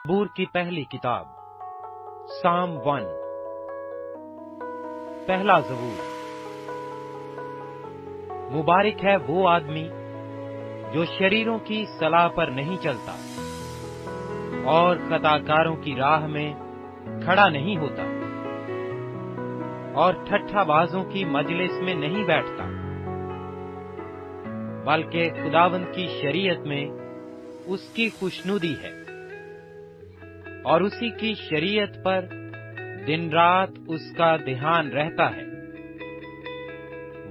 जबूर की पहली किताब साम 1। पहला जबूर। मुबारक है वो आदमी जो शरीरों की सलाह पर नहीं चलता और खताकारों की राह में खड़ा नहीं होता और ठट्ठाबाजों की मजलिस में नहीं बैठता, बल्कि खुदावंद की शरीयत में उसकी खुशनुदी है और उसी की शरीयत पर दिन रात उसका ध्यान रहता है।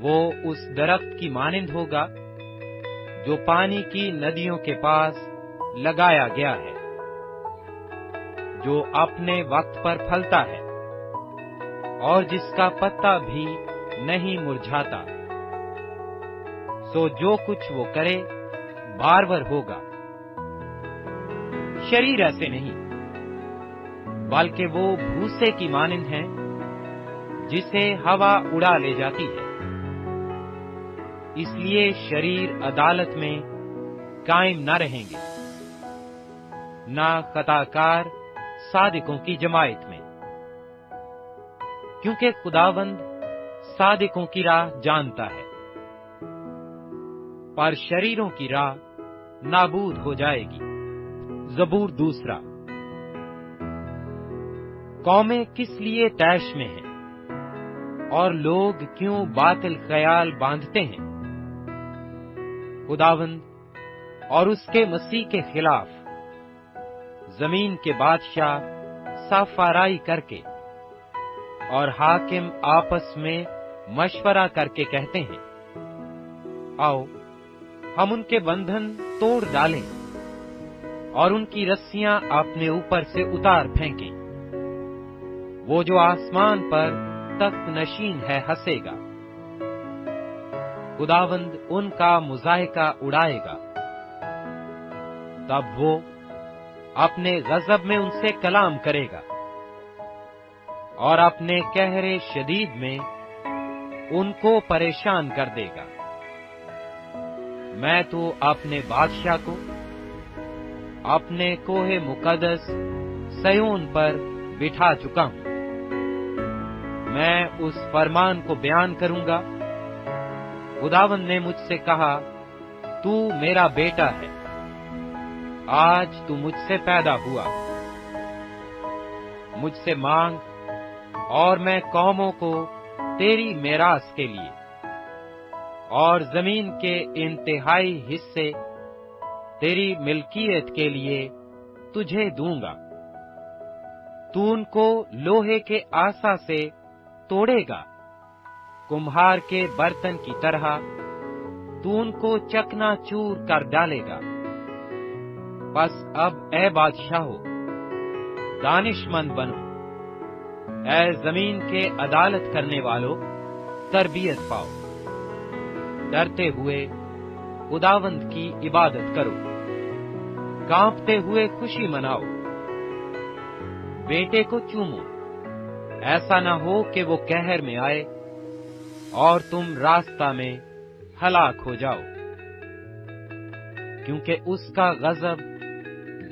वो उस दरख्त की मानिंद होगा जो पानी की नदियों के पास लगाया गया है, जो अपने वक्त पर फलता है और जिसका पत्ता भी नहीं मुरझाता। सो जो कुछ वो करे बारवर होगा। शरीर ऐसे नहीं, बल्कि वो भूसे की मानिंद है जिसे हवा उड़ा ले जाती है। इसलिए शरीर अदालत में कायम न रहेंगे, न खताकार सादिकों की जमायत में, क्योंकि खुदावंद सादिकों की राह जानता है, पर शरीरों की राह नाबूद हो जाएगी। जबूर 2। कौमें किस लिए तैश में हैं और लोग क्यों बातिल ख्याल बांधते हैं। खुदावंद और उसके मसीह के खिलाफ जमीन के बादशाह साफाराई करके और हाकिम आपस में मशवरा करके कहते हैं, आओ हम उनके बंधन तोड़ डालें और उनकी रस्सियां अपने ऊपर से उतार फेंकें। वो जो आसमान पर तख्त नशीन है हंसेगा, खुदावंद उनका मुजाहिका उड़ाएगा। तब वो अपने गजब में उनसे कलाम करेगा और अपने कहरे शदीद में उनको परेशान कर देगा। मैं तो अपने बादशाह को अपने कोहे मुकद्दस सयोन पर बिठा चुका हूं। मैं उस फरमान को बयान करूंगा। खुदावंद ने मुझसे कहा, तू मेरा बेटा है, आज तू मुझसे पैदा हुआ। मुझसे मांग और मैं कौमों को तेरी मेरास के लिए और जमीन के इंतहाई हिस्से तेरी मिल्कियत के लिए तुझे दूंगा। तू उनको लोहे के आसा से तोड़ेगा, कुम्हार के बर्तन की तरह तू उनको चकनाचूर कर डालेगा। बस अब ए बादशाहो, दानिशमंद बनो, ए जमीन के अदालत करने वालों, तरबियत पाओ। डरते हुए खुदावंद की इबादत करो, कांपते हुए खुशी मनाओ। बेटे को चूमो, ऐसा न हो कि वो कहर में आए और तुम रास्ता में हलाक हो जाओ, क्योंकि उसका गजब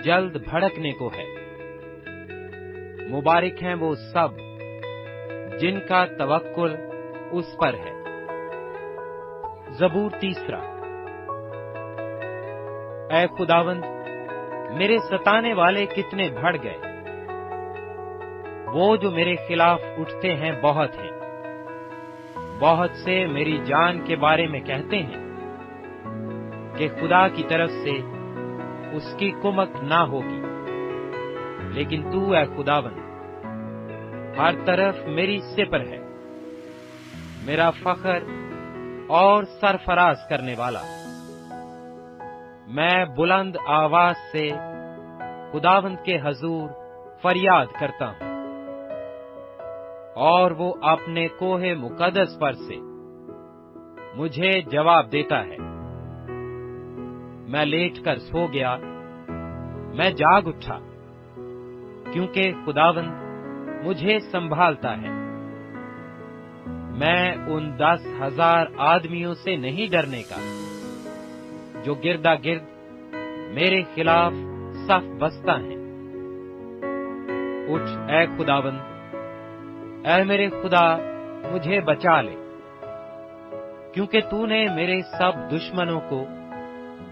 जल्द भड़कने को है। मुबारक हैं वो सब जिनका तवक्कुल उस पर है। जबूर 3। ऐ खुदावंद, मेरे सताने वाले कितने बढ़ गए। वो जो मेरे खिलाफ उठते हैं बहुत हैं। बहुत से मेरी जान के बारे में कहते हैं कि खुदा की तरफ से उसकी कुमक ना होगी। लेकिन तू ऐ खुदावंद हर तरफ मेरी सिपर है, मेरा फख्र और सरफराज करने वाला। मैं बुलंद आवाज से खुदावंद के हजूर फरियाद करता हूं और वो अपने कोहे मुकद्दस पर से मुझे जवाब देता है। मैं लेटकर सो गया, मैं जाग उठा, क्योंकि खुदावंद मुझे संभालता है। मैं उन 10,000 आदमियों से नहीं डरने का जो गिरदा गिर्द मेरे खिलाफ सफ बस्ता हैं। اٹھ اے خداوند، اے میرے خدا مجھے بچا لے، کیونکہ تو نے میرے سب دشمنوں کو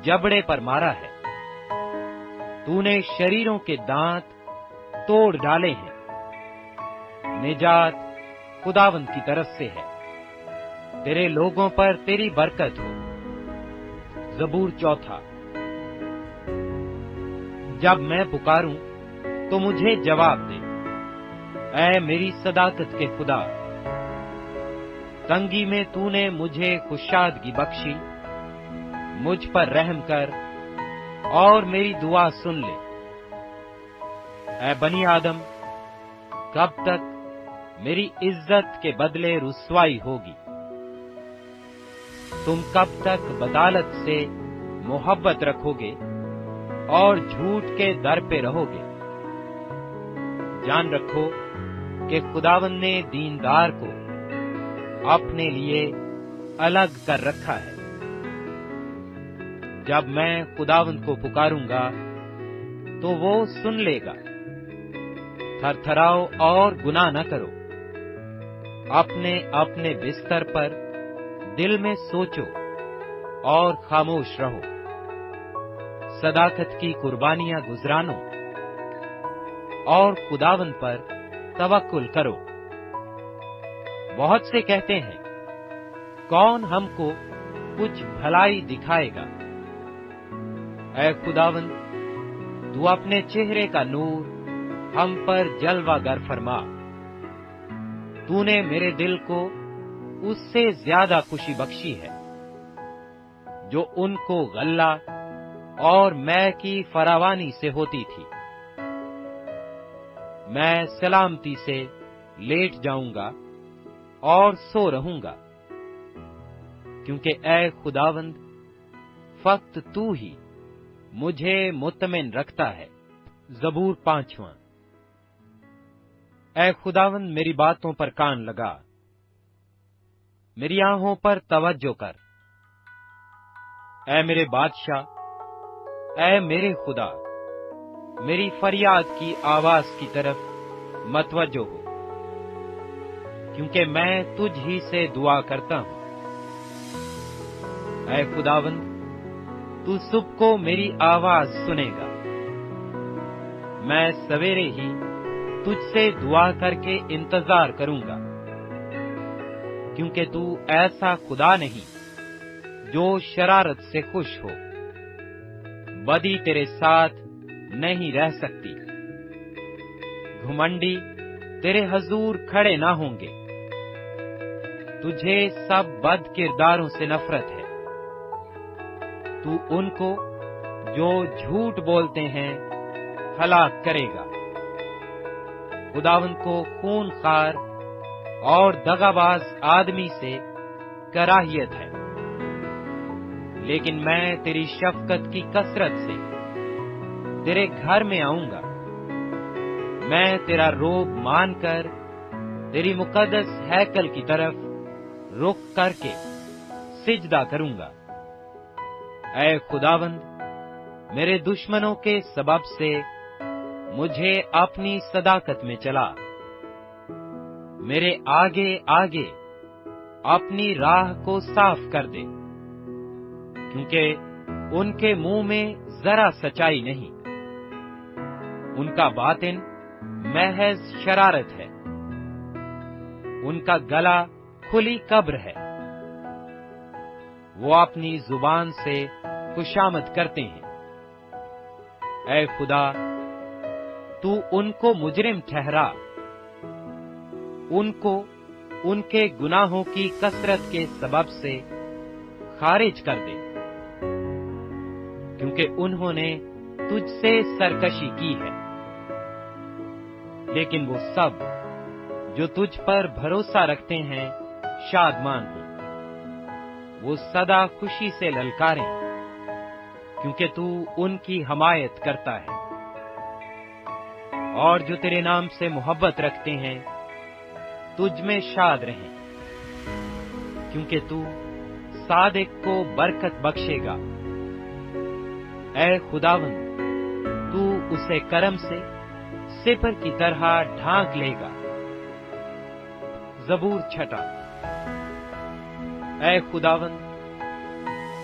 جبڑے پر مارا ہے، تو نے شریروں کے دانت توڑ ڈالے ہیں۔ نجات خداوند کی طرف سے ہے، تیرے لوگوں پر تیری برکت ہو۔ زبور 4۔ جب میں پکاروں تو مجھے جواب دے، اے میری صداقت کے خدا۔ تنگی میں تو نے مجھے کشادگی بخشی، مجھ پر رحم کر اور میری دعا سن لے۔ اے بنی آدم، کب تک میری عزت کے بدلے رسوائی ہوگی؟ تم کب تک بدالت سے محبت رکھو گے اور جھوٹ کے در پہ رہو گے؟ جان رکھو کہ خداوند نے دیندار کو اپنے لیے الگ کر رکھا ہے۔ جب میں خداوند کو پکاروں گا تو وہ سن لے گا۔ تھر تھراؤ اور گناہ نہ کرو، اپنے اپنے بستر پر دل میں سوچو اور خاموش رہو۔ صداقت کی قربانیاں گزرانو اور خداوند پر توکل کرو۔ بہت سے کہتے ہیں، کون ہم کو کچھ بھلائی دکھائے گا؟ اے خداوند، تو اپنے چہرے کا نور ہم پر جلوہ گر فرما۔ تو نے میرے دل کو اس سے زیادہ خوشی بخشی ہے جو ان کو غلہ اور مے کی فراوانی سے ہوتی تھی۔ میں سلامتی سے لیٹ جاؤں گا اور سو رہوں گا، کیونکہ اے خداوند فقط تو ہی مجھے مطمئن رکھتا ہے۔ زبور 5۔ اے خداوند میری باتوں پر کان لگا، میری آنکھوں پر توجہ کر۔ اے میرے بادشاہ، اے میرے خدا، میری فریاد کی آواز کی طرف متوجہ ہو، کیونکہ میں تجھ ہی سے دعا کرتا ہوں۔ اے خداوند، تو صبح کو میری آواز سنے گا۔ میں سویرے ہی تجھ سے دعا کر کے انتظار کروں گا، کیونکہ تو ایسا خدا نہیں جو شرارت سے خوش ہو، بدی تیرے ساتھ نہیں رہ سکتی۔ گھمنڈی تیرے حضور کھڑے نہ ہوں گے، تجھے سب بد کرداروں سے نفرت ہے۔ تو ان کو جو جھوٹ بولتے ہیں ہلاک کرے گا۔ خداوند کو خون خوار اور دغاباز آدمی سے کراہیت ہے، لیکن میں تیری شفقت کی کثرت سے تیرے گھر میں آؤں گا۔ میں تیرا روب مان کر تیری مقدس ہیکل کی طرف رخ کر کے سجدہ کروں گا۔ اے خداوند، میرے دشمنوں کے سبب سے مجھے اپنی صداقت میں چلا۔ میرے آگے آگے اپنی راہ کو صاف کر دے، کیونکہ ان کے منہ میں ذرا سچائی نہیں، ان کا باطن محض شرارت ہے، ان کا گلا کھلی قبر ہے۔ وہ اپنی زبان سے خوشامد کرتے ہیں۔ اے خدا، تو ان کو مجرم ٹھہرا، ان کو ان کے گناہوں کی کثرت کے سبب سے خارج کر دے، کیونکہ انہوں نے تجھ سے سرکشی کی ہے۔ لیکن وہ سب جو تجھ پر بھروسہ رکھتے ہیں شادمان ہوں، وہ سدا خوشی سے للکاریں، کیونکہ تو ان کی حمایت کرتا ہے۔ اور جو تیرے نام سے محبت رکھتے ہیں تجھ میں شاد رہیں، کیونکہ تو صادق کو برکت بخشے گا۔ اے خداوند، تو اسے کرم سے सिपर की तरह ढांक लेगा। जबूर 6। ऐ खुदावंद,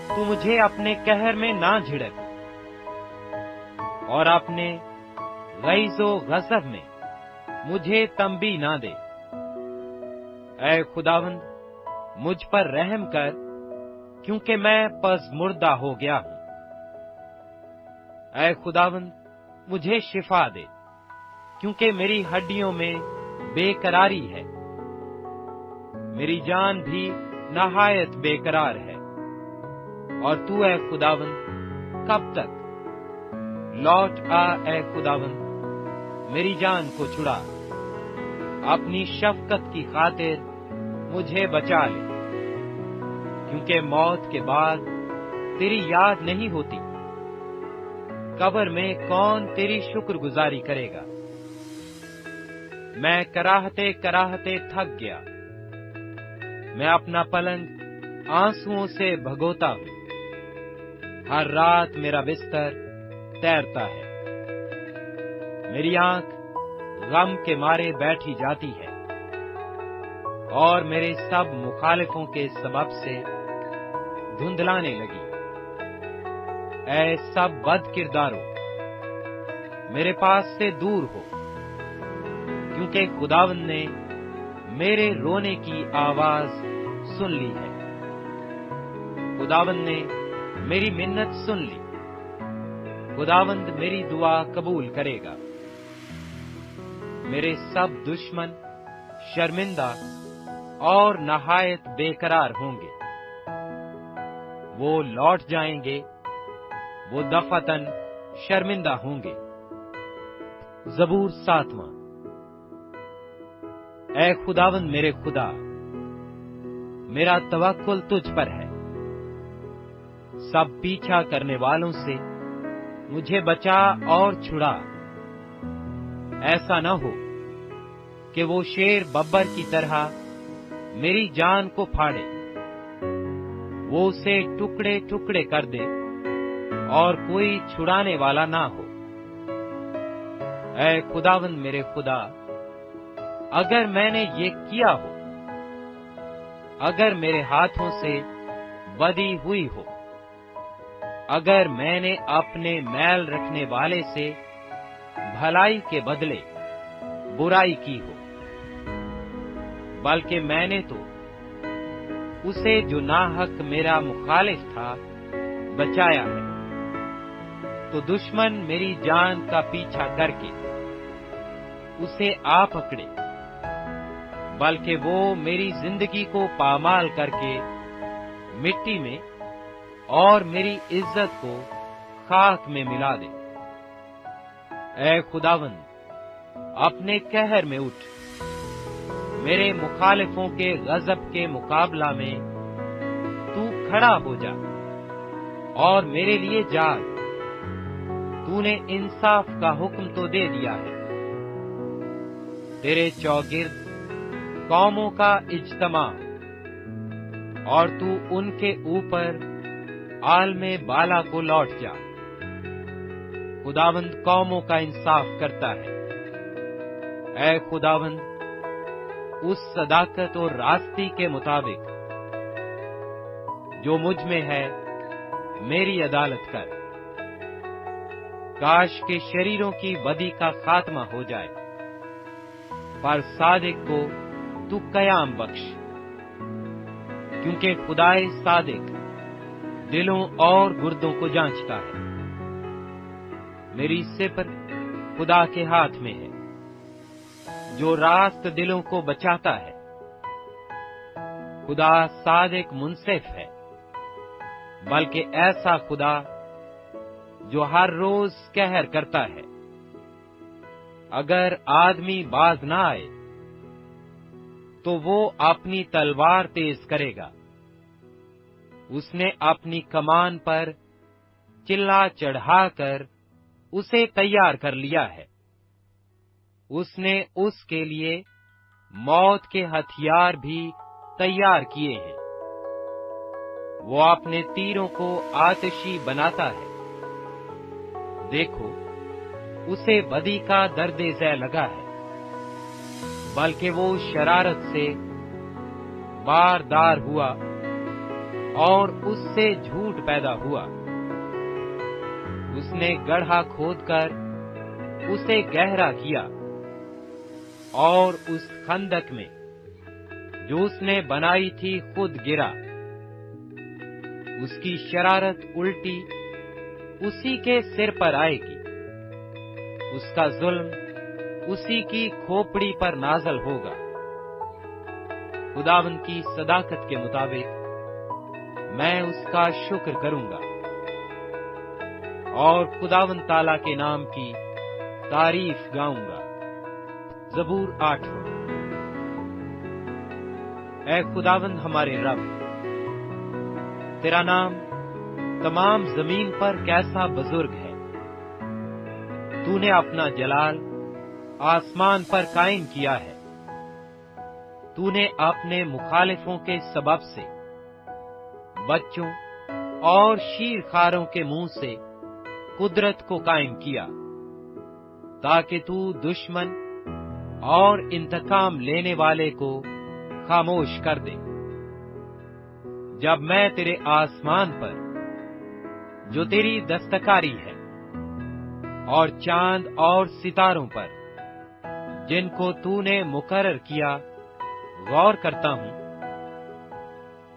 तू मुझे अपने कहर में ना झिड़क और अपने गैज़ो गज़ब में मुझे तंबी ना दे। ऐ खुदावंद, मुझ पर रहम कर, क्योंकि मैं पसमुर्दा हो गया हूं। ऐ खुदावंद, मुझे शिफा दे, क्योंकि मेरी हड्डियों में बेकरारी है। मेरी जान भी नहायत बेकरार है। और तू ऐ खुदावंद कब तक? लौट आ ऐ खुदावंद, मेरी जान को छुड़ा। अपनी शफकत की खातिर मुझे बचा ले, क्योंकि मौत के बाद तेरी याद नहीं होती। कब्र में कौन तेरी शुक्रगुजारी करेगा? मैं कराहते कराहते थक गया। मैं अपना पलंग आंसुओं से भगोता हूं। हर रात मेरा बिस्तर तैरता है। मेरी आंख गम के मारे बैठी जाती है और मेरे सब मुखालिफों के सबब से धुंधलाने लगी। ऐ सब बद किरदारों, मेरे पास से दूर हो, क्योंकि खुदावंद ने मेरे रोने की आवाज सुन ली है। खुदावंद ने मेरी मिन्नत सुन ली। खुदावंद मेरी दुआ कबूल करेगा। मेरे सब दुश्मन शर्मिंदा और नहायत बेकरार होंगे। वो लौट जाएंगे, वो दफातन शर्मिंदा होंगे। जबूर 7। ऐ खुदावंद मेरे खुदा, मेरा तवक्कुल तुझ पर है। सब पीछा करने वालों से मुझे बचा और छुड़ा। ऐसा न हो कि वो शेर बब्बर की तरह मेरी जान को फाड़े। वो उसे टुकड़े टुकड़े कर दे और कोई छुड़ाने वाला ना हो। ऐ खुदावंद मेरे खुदा, अगर मैंने ये किया हो, अगर मेरे हाथों से बदी हुई हो, अगर मैंने अपने मैल रखने वाले से भलाई के बदले बुराई की हो, बल्कि मैंने तो उसे जो नाहक मेरा मुखालिफ था बचाया है, तो दुश्मन मेरी जान का पीछा करके उसे आ पकड़े, बल्कि वो मेरी जिंदगी को पामाल करके मिट्टी में और मेरी इज्जत को खाक में मिला दे। ऐ खुदावंद, अपने कहर में उठ। मेरे मुखालिफों के गजब के मुकाबला में तू खड़ा हो जा और मेरे लिए जाग। तूने इंसाफ का हुक्म तो दे दिया है। तेरे चौगिर्द कौमों का इज्तमा और तू उनके ऊपर आलमे बाला को लौट जा। खुदावंद कौमों का इंसाफ करता है। ऐ खुदावंद, उस सदाकत और रास्ती के मुताबिक जो मुझ में है मेरी अदालत कर। काश के शरीरों की बदी का खात्मा हो जाए, पर सादिक को तू कयाम बख्श, क्योंकि खुदाए सादिक दिलों और गुर्दों को जांचता है। मेरी सिपर खुदा के हाथ में है, जो रास्त दिलों को बचाता है। खुदा सादिक मुंसिफ है, बल्कि ऐसा खुदा जो हर रोज कहर करता है। अगर आदमी बाज ना आए तो वो अपनी तलवार तेज करेगा। उसने अपनी कमान पर चिल्ला चढ़ाकर उसे तैयार कर लिया है। उसने उसके लिए मौत के हथियार भी तैयार किए हैं। वो अपने तीरों को आतिशी बनाता है। देखो, उसे बदी का दर्द ज़ै लगा है, बल्कि वो शरारत से बारदार हुआ और उससे झूठ पैदा हुआ। उसने गड्ढा खोदकर उसे गहरा किया और उस खंदक में जो उसने बनाई थी खुद गिरा। उसकी शरारत उल्टी उसी के सिर पर आएगी, उसका जुल्म उसी की खोपड़ी पर नाजल होगा। खुदावंद की सदाकत के मुताबिक मैं उसका शुक्र करूंगा और खुदावंद ताला के नाम की तारीफ गाऊंगा। ज़बूर 8। ऐ खुदावंद हमारे रब, तेरा नाम तमाम जमीन पर कैसा बुजुर्ग है। तूने अपना जलाल आसमान पर कायम किया है। तूने अपने मुखालिफों के सबब से बच्चों और शीरखारों के मुंह से कुदरत को कायम किया, ताकि तू दुश्मन और इंतकाम लेने वाले को खामोश कर दे। जब मैं तेरे आसमान पर, जो तेरी दस्तकारी है, और चांद और सितारों पर, जिनको तूने मुकर्रर किया, गौर करता हूं,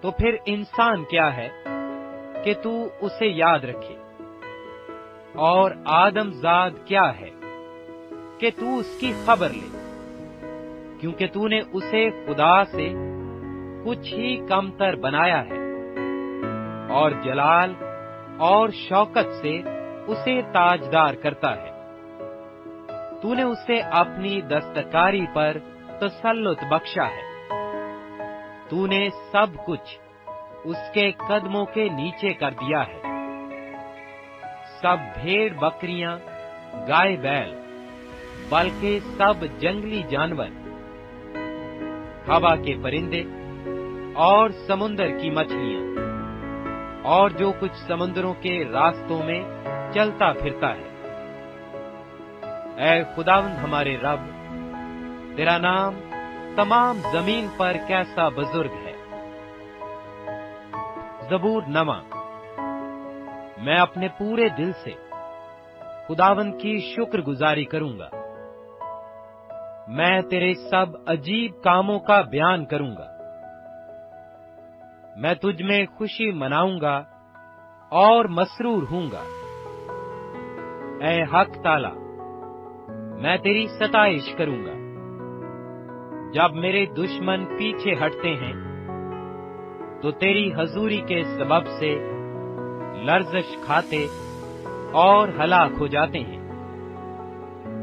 तो फिर इंसान क्या है कि तू उसे याद रखे, और आदमजाद क्या है कि तू उसकी खबर ले, क्योंकि तूने उसे खुदा से कुछ ही कमतर बनाया है, और जलाल और शौकत से उसे ताजदार करता है। तूने उसे अपनी दस्तकारी पर तसल्लुत बख्शा है। तूने सब कुछ उसके कदमों के नीचे कर दिया है। सब भेड़ बकरियां, गाय बैल, बल्कि सब जंगली जानवर, हवा के परिंदे और समुंदर की मछलियां, और जो कुछ समुद्रों के रास्तों में चलता फिरता है। ऐ खुदावंद हमारे रब, तेरा नाम तमाम जमीन पर कैसा बुजुर्ग है। ज़बूर 9। मैं अपने पूरे दिल से खुदावंद की शुक्रगुजारी करूंगा। मैं तेरे सब अजीब कामों का बयान करूंगा। मैं तुझ में खुशी मनाऊंगा और मसरूर हूंगा। ऐ हक ताला, मैं तेरी सताइश करूंगा। जब मेरे दुश्मन पीछे हटते हैं, तो तेरी हजूरी के सबब से लर्ज़श खाते और हलाक हो जाते हैं,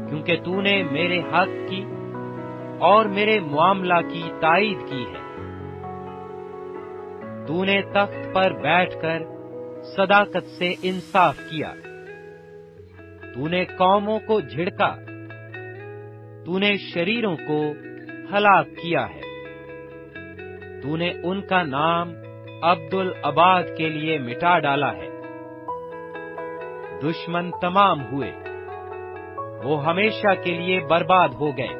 क्योंकि तूने मेरे हक की और मेरे मामला की ताईद की है। तूने तख्त पर बैठकर सदाकत से इंसाफ किया। तूने कौमों को झिड़का, तूने शरीरों को हलाक किया है। तूने उनका नाम अब्दुल अबाद के लिए मिटा डाला है। दुश्मन तमाम हुए, वो हमेशा के लिए बर्बाद हो गए,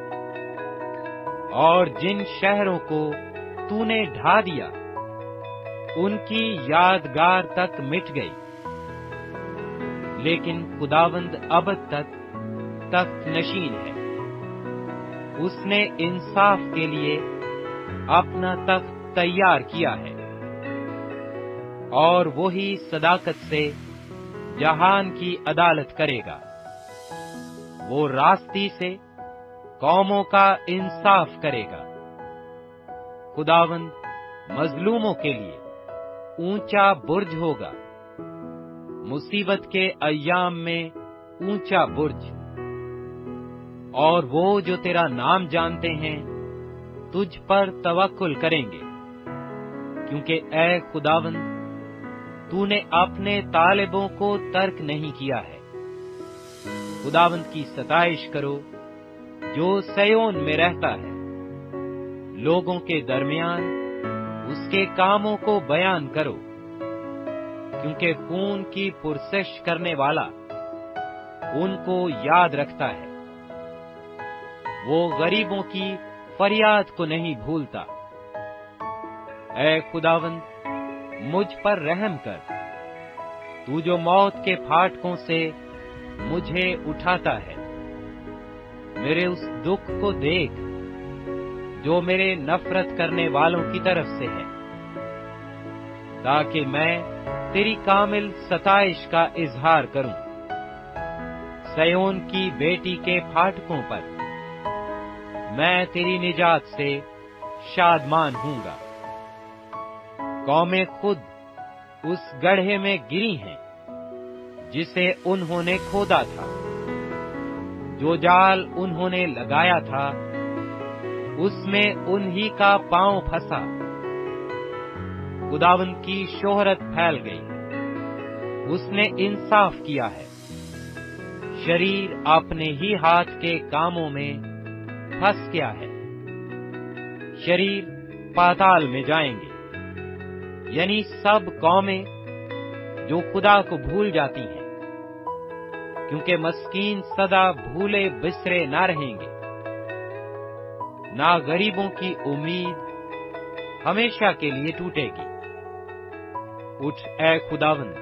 और जिन शहरों को तूने ढा दिया, उनकी यादगार तक मिट गई। लेकिन खुदावंद अबद तक तख्त नशीन है। उसने इंसाफ के लिए अपना तख्त तैयार किया है, और वही सदाकत से जहान की अदालत करेगा। वो रास्ती से कौमों का इंसाफ करेगा। खुदावंद मजलूमों के लिए ऊंचा बुर्ज होगा, मुसीबत के अय्याम में ऊंचा बुर्ज। और वो जो तेरा नाम जानते हैं तुझ पर तवक्कुल करेंगे, क्योंकि ऐ खुदावंद, तूने अपने तालिबों को तर्क नहीं किया है। खुदावंद की सताइश करो जो सयोन में रहता है। लोगों के दरमियान उसके कामों को बयान करो, क्योंकि खून की पुरसिश करने वाला ان کو یاد رکھتا ہے۔ وہ غریبوں کی فریاد کو نہیں بھولتا۔ اے خداوند، مجھ پر رحم کر، تو جو موت کے پھاٹکوں سے مجھے اٹھاتا ہے۔ میرے اس دکھ کو دیکھ جو میرے نفرت کرنے والوں کی طرف سے ہے، تاکہ میں تیری کامل ستائش کا اظہار کروں۔ سیون کی بیٹی کے پھاٹکوں پر میں تیری نجات سے شادمان ہوں گا۔ قومیں خود اس گڑھے میں گری ہیں جسے انہوں نے کھودا تھا۔ جو جال انہوں نے لگایا تھا اس میں انہی کا پاؤں پھنسا۔ خداوند کی شہرت پھیل گئی، اس نے انصاف کیا ہے۔ شریر اپنے ہی ہاتھ کے کاموں میں پھنس گیا ہے۔ شریر پاتال میں جائیں گے، یعنی سب قومیں جو خدا کو بھول جاتی ہیں، کیونکہ مسکین سدا بھولے بسرے نہ رہیں گے، نہ غریبوں کی امید ہمیشہ کے لیے ٹوٹے گی۔ اٹھ اے خداوند،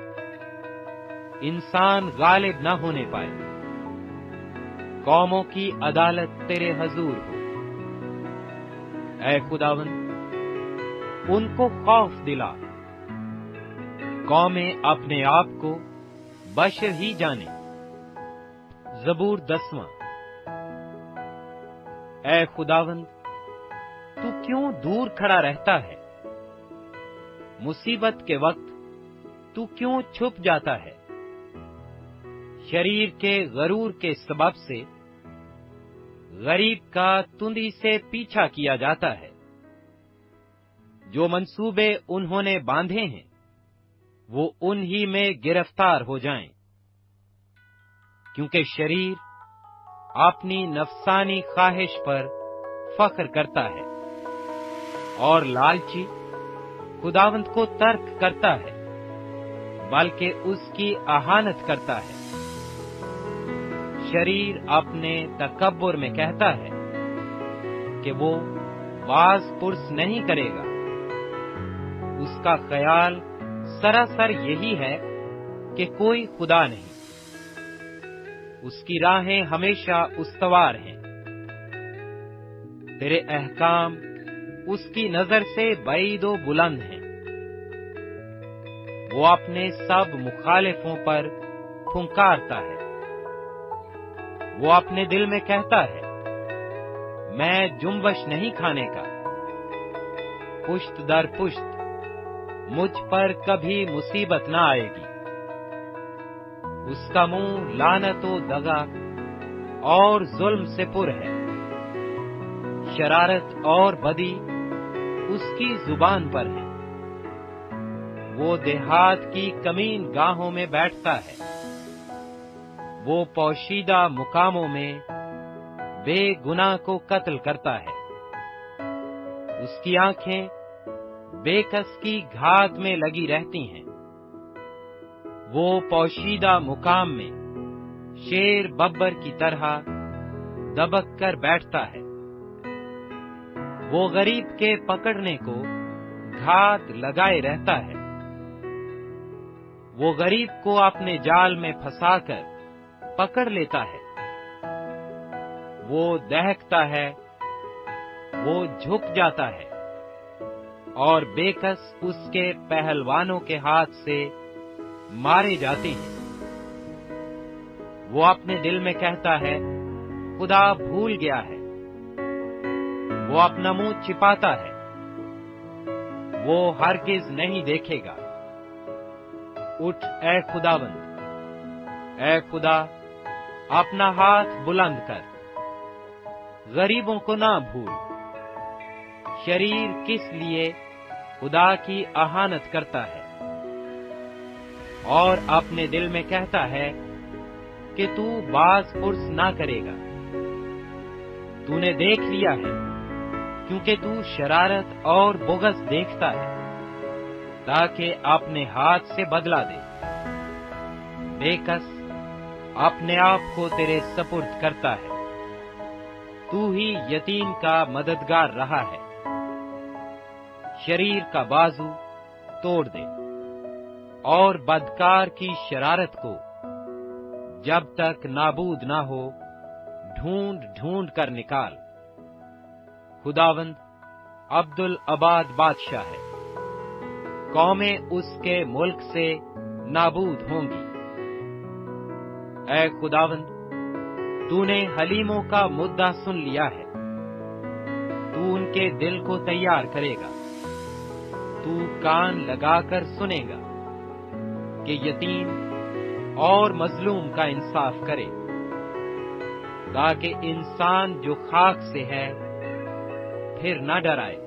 انسان غالب نہ ہونے پائے۔ قوموں کی عدالت تیرے حضور ہو۔ اے خداوند، ان کو خوف دلا۔ قومیں اپنے آپ کو بشر ہی جانے۔ زبور 10۔ اے خداوند، تو کیوں دور کھڑا رہتا ہے؟ مصیبت کے وقت تو کیوں چھپ جاتا ہے؟ شریر کے غرور کے سبب سے غریب کا تندی سے پیچھا کیا جاتا ہے۔ جو منصوبے انہوں نے باندھے ہیں وہ انہی میں گرفتار ہو جائیں، کیونکہ شریر اپنی نفسانی خواہش پر فخر کرتا ہے، اور لالچی خداوند کو ترک کرتا ہے، بلکہ اس کی اہانت کرتا ہے۔ شریر اپنے تکبر میں کہتا ہے کہ وہ باز پرس نہیں کرے گا۔ اس کا خیال سراسر یہی ہے کہ کوئی خدا نہیں۔ اس کی راہیں ہمیشہ استوار ہیں۔ تیرے احکام اس کی نظر سے بعید و بلند ہیں۔ وہ اپنے سب مخالفوں پر پھنکارتا ہے۔ وہ اپنے دل میں کہتا ہے، میں جنبش نہیں کھانے کا۔ پشت در پشت مجھ پر کبھی مصیبت نہ آئے گی۔ اس کا منہ لعنت و دغا اور ظلم سے پر ہے۔ شرارت اور بدی اس کی زبان پر ہے۔ وہ دیہات کی کمین گاہوں میں بیٹھتا ہے۔ وہ پوشیدہ مقاموں میں بے گناہ کو قتل کرتا ہے۔ اس کی آنکھیں بے کس کی گھات میں لگی رہتی ہیں۔ وہ پوشیدہ مقام میں شیر ببر کی طرح دبک کر بیٹھتا ہے۔ وہ غریب کے پکڑنے کو گھات لگائے رہتا ہے۔ وہ غریب کو اپنے جال میں پھنسا کر پکڑ لیتا ہے۔ وہ دہکتا ہے، وہ جھک جاتا ہے، اور بے کس اس کے پہلوانوں کے ہاتھ سے مارے جاتے ہیں۔ وہ اپنے دل میں کہتا ہے، خدا بھول گیا ہے۔ وہ اپنا منہ چھپاتا ہے، وہ ہرگز نہیں دیکھے گا۔ اٹھ اے خداوند، اے خدا، اپنا ہاتھ بلند کر، غریبوں کو نہ بھول۔ شریر کس لیے خدا کی اہانت کرتا ہے، اور اپنے دل میں کہتا ہے کہ تو باز پرس نہ کرے گا۔ تو نے دیکھ لیا ہے، کیونکہ تو شرارت اور بغض دیکھتا ہے، تاکہ اپنے ہاتھ سے بدلہ دے۔ بے کس اپنے آپ کو تیرے سپرد کرتا ہے۔ تو ہی یتیم کا مددگار رہا ہے۔ شریر کا بازو توڑ دے اور بدکار کی شرارت کو جب تک نابود نہ ہو ڈھونڈ ڈھونڈ کر نکال۔ خداوند عبدالآباد بادشاہ ہے، قومیں اس کے ملک سے نابود ہوں گی۔ اے خداوند، تو نے حلیموں کا مدعا سن لیا ہے، تو ان کے دل کو تیار کرے گا۔ تو کان لگا کر سنے گا کہ یتیم اور مظلوم کا انصاف کرے، تاکہ انسان جو خاک سے ہے پھر نہ ڈرائے۔